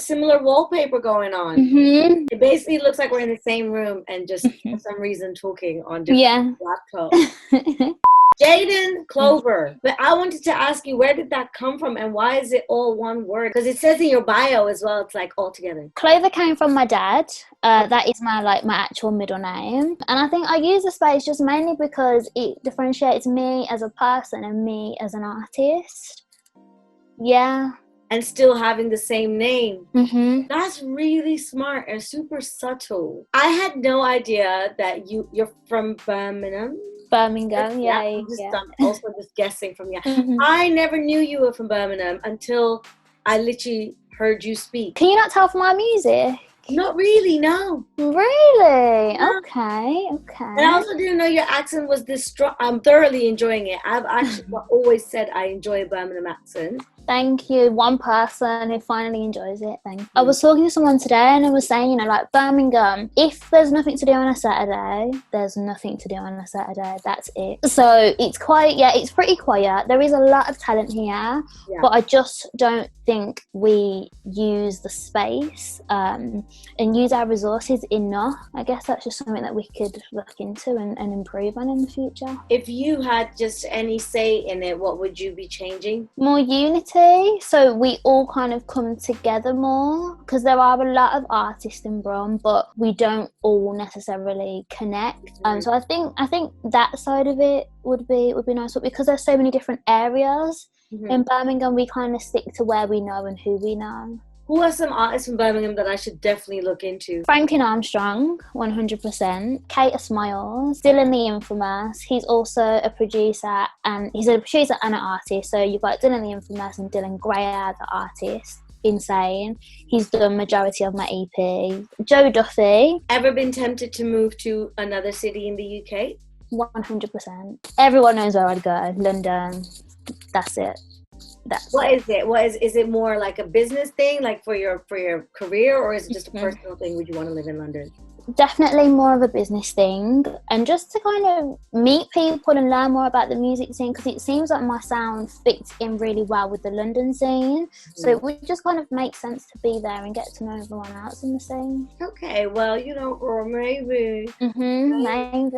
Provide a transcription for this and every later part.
similar wallpaper going on. Mm-hmm. It basically looks like we're in the same room and just for some reason talking on different laptops. Jaydonclover. But I wanted to ask you, where did that come from and why is it all one word? Because it says in your bio as well, it's like all together. Clover came from my dad. That is my actual middle name. And I think I use the space just mainly because it differentiates me as a person and me as an artist. Yeah. And still having the same name. Mm-hmm. That's really smart and super subtle. I had no idea that you're from Birmingham. Birmingham, yeah. I'm also just guessing from here. Mm-hmm. I never knew you were from Birmingham until I literally heard you speak. Can you not tell from my music? Not really, no. Really? No. Okay. And I also didn't know your accent was this strong. I'm thoroughly enjoying it. I've actually always said I enjoy a Birmingham accent. Thank you. One person who finally enjoys it. Thank you. I was talking to someone today and I was saying, Birmingham, if there's nothing to do on a Saturday, there's nothing to do on a Saturday. That's it. So it's it's pretty quiet. There is a lot of talent here, but I just don't think we use the space and use our resources enough. I guess that's just something that we could look into and improve on in the future. If you had just any say in it, what would you be changing? More unity. So we all kind of come together more, because there are a lot of artists in Brum, but we don't all necessarily connect. So I think that side of it would be nice, but because there's so many different areas in Birmingham, we kind of stick to where we know and who we know. Who are some artists from Birmingham that I should definitely look into? Franklin Armstrong, 100%. Kate Smiles, Dylan the Infamous. He's also a producer, and he's a producer and an artist. So you've got Dylan the Infamous and Dylan Greer, the artist. Insane. He's done majority of my EP. Joe Duffy. Ever been tempted to move to another city in the UK? 100%. Everyone knows where I'd go. London. That's it. Is it more like a business thing, like for your career, or is it just a personal thing? Would you want to live in London? Definitely more of a business thing, and just to kind of meet people and learn more about the music scene, because it seems like my sound fits in really well with the London scene. So it would just kind of make sense to be there and get to know everyone else in the scene. Okay, well, or maybe. Maybe.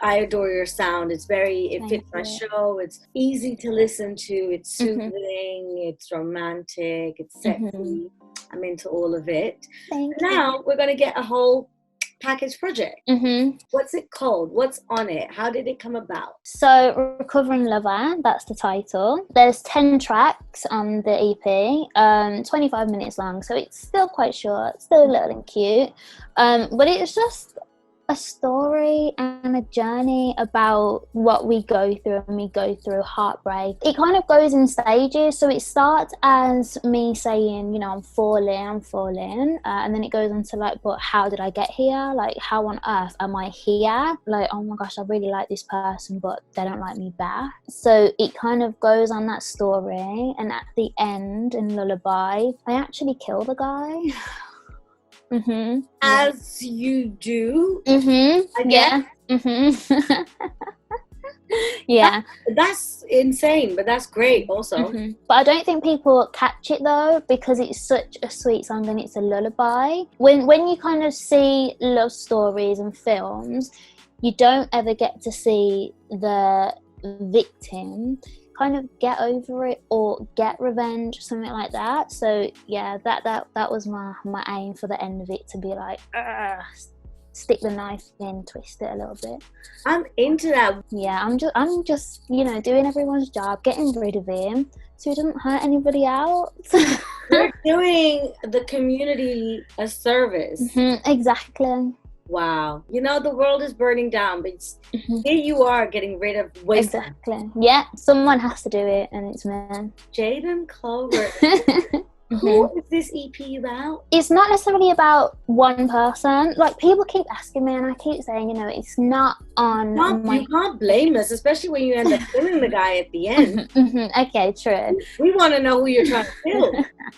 I adore your sound. It fits my show. It's easy to listen to. It's soothing. It's romantic. It's sexy. I'm into all of it. Thank you. Now we're going to get a whole package project. What's it called? What's on it? How did it come about? So Recovering Lover, that's the title. There's 10 tracks on the EP, 25 minutes long, so it's still quite short, still a little and cute, but it's just a story and a journey about what we go through, and we go through heartbreak. It kind of goes in stages, so it starts as me saying, I'm falling, and then it goes into but how did I get here? How on earth am I here? Oh my gosh, I really like this person, but they don't like me back. So it kind of goes on that story, and at the end, in Lullaby, I actually kill the guy. As you do. Yeah. Yeah. That's insane, but that's great also. But I don't think people catch it though, because it's such a sweet song and it's a lullaby. When you kind of see love stories and films, you don't ever get to see the victim kind of get over it or get revenge, something like that. So yeah, that was my aim for the end of it, to be stick the knife in, twist it a little bit. I'm into that. Yeah, I'm just doing everyone's job, getting rid of him so he doesn't hurt anybody else. You're doing the community a service. Exactly. Wow. The world is burning down, but here you are getting rid of waste. Exactly. Yeah, someone has to do it, and it's me. Jaydonclover. Who is this EP about? It's not necessarily about one person. People keep asking me, and I keep saying, it's not on You can't blame us, especially when you end up killing the guy at the end. Okay, true. We want to know who you're trying to kill.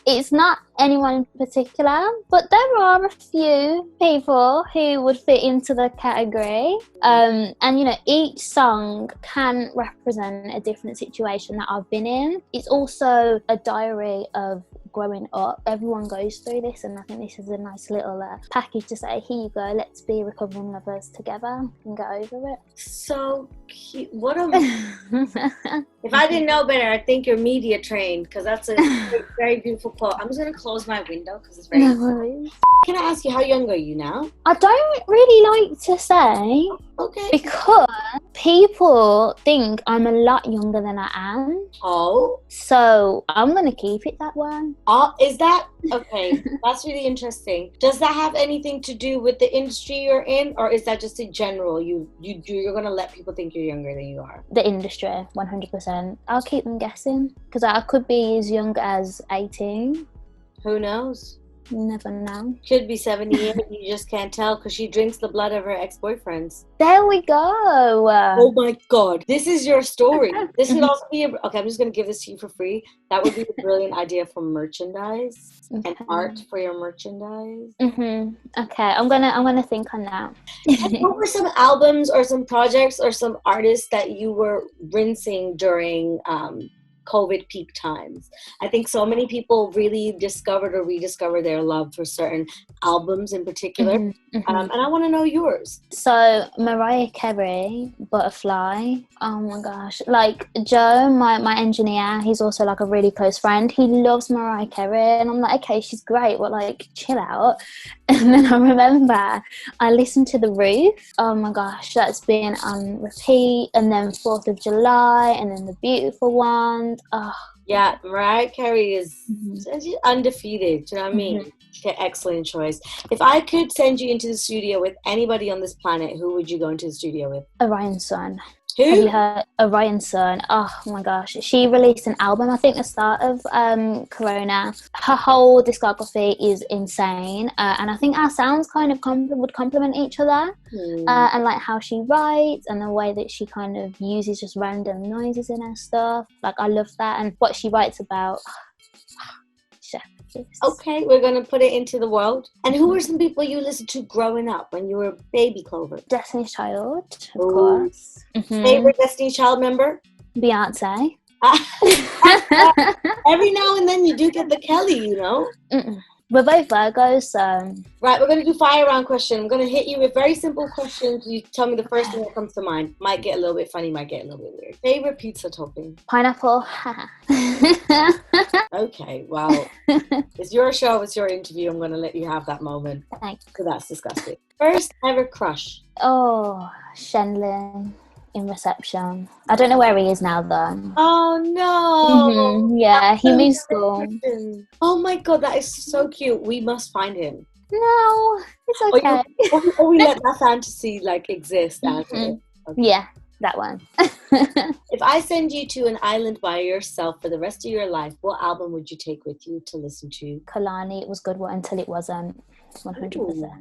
It's not anyone in particular, but there are a few people who would fit into the category. And each song can represent a different situation that I've been in. It's also a diary of growing up. Everyone goes through this, and I think this is a nice little package to say, here you go, let's be recovering lovers together and get over it. So cute. What a if I didn't know better, I think you're media trained, because that's a very beautiful quote. I'm just gonna close my window because it's very Can I ask you, how young are you now? I don't really like to say. Okay. Because people think I'm a lot younger than I am. Oh. So I'm going to keep it that way. Oh, is that... Okay, that's really interesting. Does that have anything to do with the industry you're in? Or is that just in general? You're going to let people think you're younger than you are? The industry, 100%. I'll keep them guessing. Because I could be as young as 18. Who knows? You never know. Could be 70 years, you just can't tell, because she drinks the blood of her ex-boyfriends. There we go. Oh my God, this is your story. This could also be okay, I'm just going to give this to you for free. That would be a brilliant idea for merchandise and art for your merchandise. Okay, I'm gonna think on that. What were some albums or some projects or some artists that you were rinsing during COVID peak times? I think so many people really discovered or rediscovered their love for certain albums in particular. And I want to know yours. So Mariah Carey, Butterfly. Oh my gosh. Like Joe, my engineer, he's also like a really close friend. He loves Mariah Carey, and I'm like, okay, she's great, but like chill out. And then I remember I listened to The Roof. Oh my gosh, that's been on repeat. And then 4th of July, and then The Beautiful One. Oh. Yeah, Mariah Carey is undefeated. Do you know what I mean? Okay, excellent choice. If I could send you into the studio with anybody on this planet, who would you go into the studio with? Orion's Son. Who? Have you heard Orion's Son? Oh my gosh. She released an album, I think, at the start of Corona. Her whole discography is insane. And I think our sounds kind of would complement each other. And like how she writes and the way that she kind of uses just random noises in her stuff. Like, I love that. And what she writes about. Okay, we're going to put it into the world. And who were some people you listened to growing up when you were a baby, Clover? Destiny's Child, of course. Favorite Destiny's Child member? Beyonce. Every now and then you do get the Kelly, you know? We're both Virgos, so... Right, we're going to do fire round question. I'm going to hit you with very simple questions. You tell me the first thing that comes to mind. Might get a little bit funny, might get a little bit weird. Favorite pizza topping? Pineapple. Okay, well, it's your show, it's your interview. I'm going to let you have that moment. Thanks. Because that's disgusting. First ever crush? Oh, Shenlin in Reception. I don't know where he is now, though. Oh, no. Yeah, he moved school. Oh, my God, that is so cute. We must find him. No, it's okay. Or we let that fantasy, like, exist. Okay. Yeah, that one. If I send you to an island by yourself for the rest of your life, what album would you take with you to listen to? Kalani, it was good until it wasn't. 100%.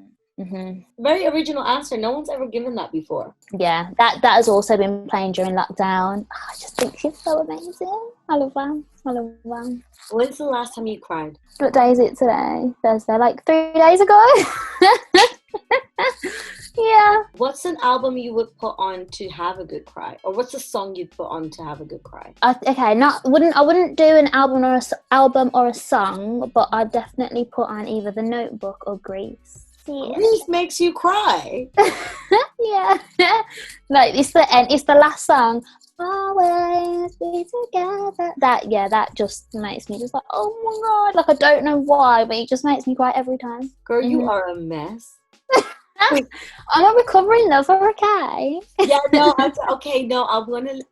Very original answer. No one's ever given that before. Yeah, that has also been playing during lockdown. I just think she's so amazing. I love her. When's the last time you cried? What day is it today? Thursday, like 3 days ago. Yeah. What's an album you would put on to have a good cry, or what's a song you'd put on to have a good cry? Okay, I wouldn't do an album or a song, but I'd definitely put on either The Notebook or Grease. Yeah. Grease makes you cry. Yeah. Like it's the last song. Always be together. That just makes me just like, oh my God. Like, I don't know why, but it just makes me cry every time. Girl, you are a mess. I'm a recovering lover, okay? Yeah, no, okay, no,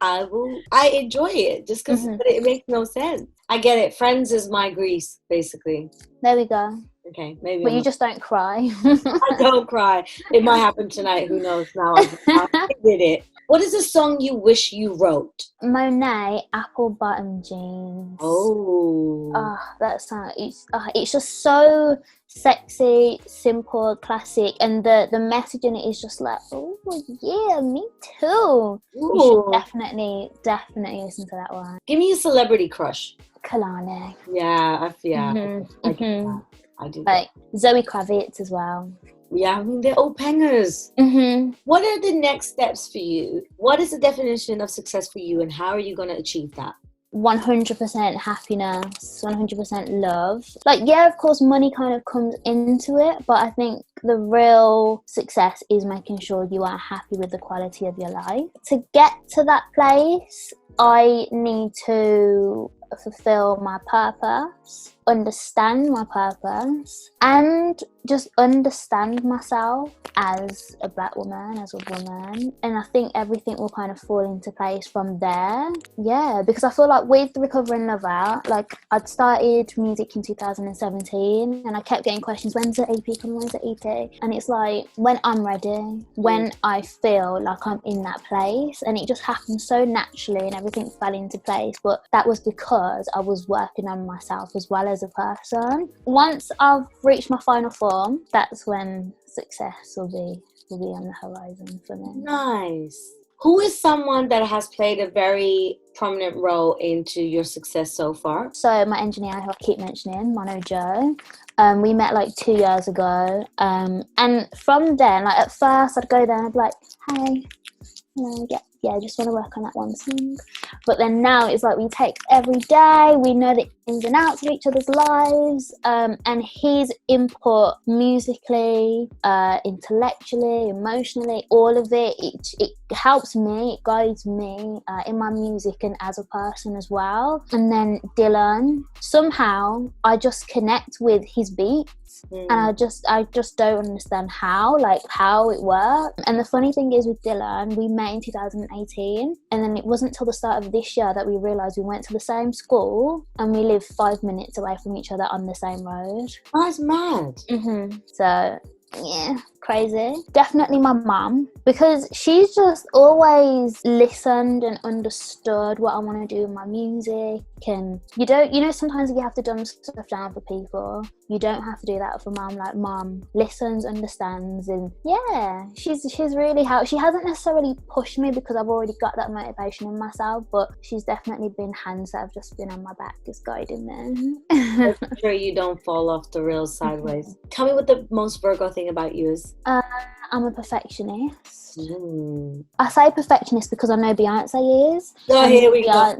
I enjoy it just because it makes no sense. I get it. Friends is my Grease, basically. There we go. Okay, maybe. But you just don't cry. I don't cry. It might happen tonight. Who knows? Now I did it. What is a song you wish you wrote? Monet, Apple Bottom Jeans. Oh. That song. It's just so sexy, simple, classic, and the message in it is just like, oh yeah, me too. Ooh. You should definitely listen to that one. Give me a celebrity crush. Kalani. Yeah, I do. Like Zoe Kravitz as well. Yeah, I mean, they're all pengers. What are the next steps for you? What is the definition of success for you, and how are you going to achieve that? 100% happiness, 100% love. Like, yeah, of course, money kind of comes into it, but I think the real success is making sure you are happy with the quality of your life. To get to that place, I need to fulfill my purpose, understand my purpose, and just understand myself as a black woman, as a woman. And I think everything will kind of fall into place from there. Yeah, because I feel like with Recovering Lover, like, I'd started music in 2017 and I kept getting questions, when's the EP coming, when's the EP? And it's like, when I'm ready, when I feel like I'm in that place. And it just happened so naturally and everything fell into place. But that was because I was working on myself as well as a person. Once I've reached my final form, that's when success will be on the horizon for me. Nice. Who is someone that has played a very prominent role into your success so far? So my engineer, who I keep mentioning, Mono Joe, we met like 2 years ago, and from then, like, at first I'd go there and I'd be like, hey, yeah, I just want to work on that one song. But then now it's like we take every day, we know the ins and outs of each other's lives, and his input musically, intellectually, emotionally, all of it helps me, it guides me in my music and as a person as well. And then Dylan, somehow I just connect with his beats. And I just don't understand how it works. And the funny thing is with Dylan, we met in 2018, and then it wasn't till the start of this year that we realised we went to the same school and we live 5 minutes away from each other on the same road. Oh, that's mad. So yeah, crazy. Definitely my mum, because she's just always listened and understood what I want to do with my music. And sometimes you have to dumb stuff down for people. You don't have to do that for mum. Like, mum listens, understands, and yeah, she's really helped. She hasn't necessarily pushed me because I've already got that motivation in myself, but she's definitely been hands that have just been on my back, just guiding me. I'm sure you don't fall off the rails sideways. Tell me what the most Virgo thing about you is. I'm a perfectionist. I say perfectionist because I know Beyonce is. Oh, here we go.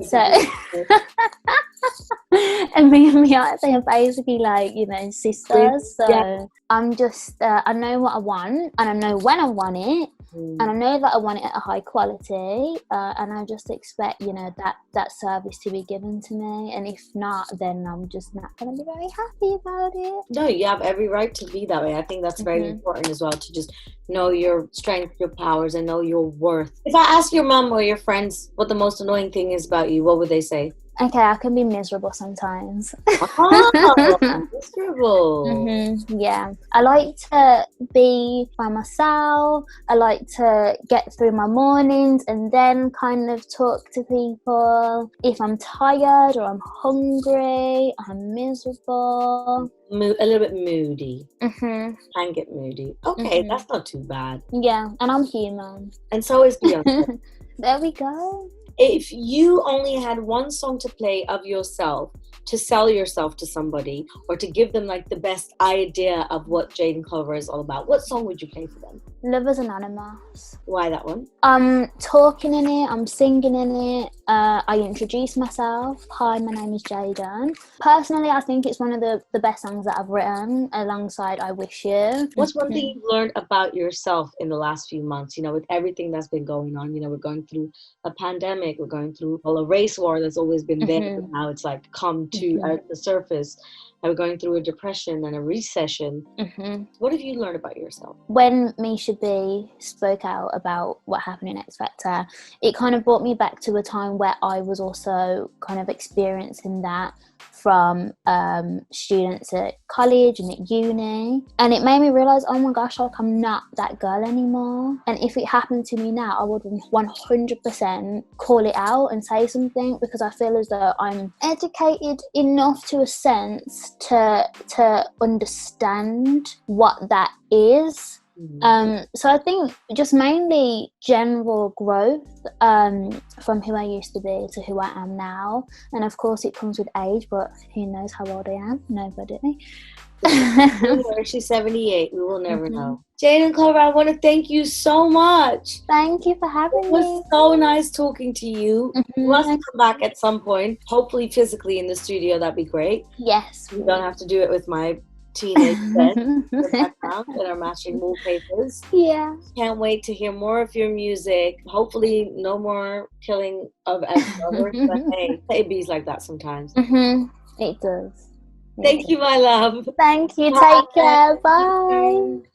And me and Beyonce are basically like, sisters. So yeah. I'm just, I know what I want and I know when I want it. And I know that I want it at a high quality, and I just expect, that service to be given to me. And if not, then I'm just not going to be very happy about it. No, you have every right to be that way. I think that's very important as well, to just know your strength, your powers, and know your worth. If I ask your mom or your friends what the most annoying thing is about you, what would they say? Okay, I can be miserable sometimes. Oh, miserable. Yeah. I like to be by myself. I like to get through my mornings and then kind of talk to people. If I'm tired or I'm hungry, I'm miserable. A little bit moody. Can get moody. Okay, that's not too bad. Yeah, and I'm human. And so is Beyonce. There we go. If you only had one song to play of yourself to sell yourself to somebody, or to give them like the best idea of what Jaydonclover is all about, what song would you play for them? Lovers Anonymous. Why that one? I'm talking in it, I'm singing in it, I introduce myself. Hi, my name is Jayden. Personally, I think it's one of the best songs that I've written alongside I Wish You. What's one thing you've learned about yourself in the last few months, with everything that's been going on? We're going through a pandemic, we're going through a race war that's always been there, but now it's like come to the surface. And we're going through a depression and a recession. What have you learned about yourself? When Misha B spoke out about what happened in X Factor, it kind of brought me back to a time where I was also kind of experiencing that from students at college and at uni, and it made me realise, oh my gosh, like, I'm not that girl anymore. And if it happened to me now, I would 100% call it out and say something, because I feel as though I'm educated enough to a sense to understand what that is. So I think just mainly general growth from who I used to be to who I am now. And of course it comes with age, but who knows how old I am? Nobody. She's 78. We will never know. Jaydonclover, I want to thank you so much. Thank you for having me. It was so nice talking to you. You must come back at some point, hopefully physically in the studio. That'd be great. Yes. You don't have to do it with my teenage bed in the background and our matching wallpapers. Yeah. Can't wait to hear more of your music. Hopefully no more killing of ex-lovers, but hey, it bees like that sometimes. It does. Thank you, my love. Thank you. Bye. Take care. Bye.